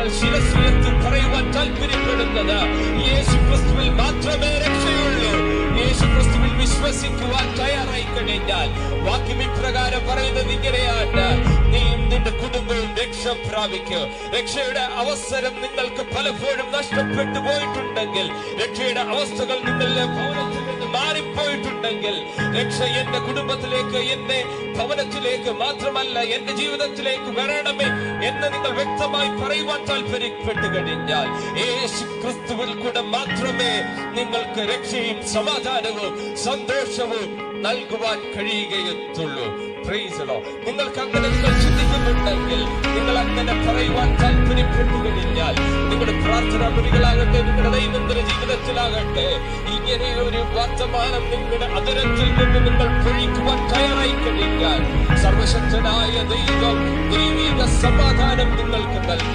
നിങ്ങൾ ശിരസ്സുയർത്തി പറയുവാൻ താല്പര്യപ്പെടുന്നത് യേശു ക്രിസ്തുവിൽ മാത്രമേ രക്ഷയുള്ളൂ. യേശു ക്രിസ്തുവിൽ വിശ്വസിക്കുവാൻ തയ്യാറായി കഴിഞ്ഞാൽ വാക്യം ഇപ്രകാരം പറയുന്നത് ഇങ്ങനെയാണ്: നീയും നിന്റെ കുടുംബവും രക്ഷ പ്രാപിക്കും. രക്ഷയുടെ അവസരം നിങ്ങൾക്ക് പലപ്പോഴും നഷ്ടപ്പെട്ടു പോയിട്ടുണ്ടെങ്കിൽ, രക്ഷയുടെ അവസ്ഥകൾ നിങ്ങളുടെ ഭവനത്തിൽ നിന്ന് മാറിപ്പോയിട്ടുണ്ടെങ്കിൽ, രക്ഷ എന്റെ കുടുംബത്തിലേക്ക്, എന്റെ ഭവനത്തിലേക്ക് മാത്രമല്ല എന്റെ ജീവിതത്തിലേക്ക് വരണമേ എന്ന് നിങ്ങൾ വ്യക്തമായി പറയുവാൻ താല്പര്യപ്പെട്ടു കഴിഞ്ഞാൽ യേശു ക്രിസ്തുവിൽ കൂടെ മാത്രമേ നിങ്ങൾക്ക് രക്ഷയും സമാധാനവും സന്തോഷവും നൽകുവാൻ കഴിയുകയുള്ളൂ. നിങ്ങൾക്ക് അങ്ങനെ നിങ്ങൾ ചിന്തിക്കുന്നുണ്ടെങ്കിൽ, നിങ്ങൾ അങ്ങനെ പറയുവാൻ താല്പര്യപ്പെട്ടു കഴിഞ്ഞാൽ, നിങ്ങളുടെ പ്രാർത്ഥനാ മുറികളാകട്ടെ, നിങ്ങളുടെ ദൈനംദിന ജീവിതത്തിലാകട്ടെ, ഇങ്ങനെ ഒരു വർത്തമാനം നിങ്ങളുടെ അതിരത്തിൽ നിന്ന് നിങ്ങൾ പൊഴിക്കുവാൻ തയ്യാറായി കഴിഞ്ഞാൽ സർവശക്തനായ ദൈവം ദൈവിക സമാധാനം നിങ്ങൾക്ക് നൽകി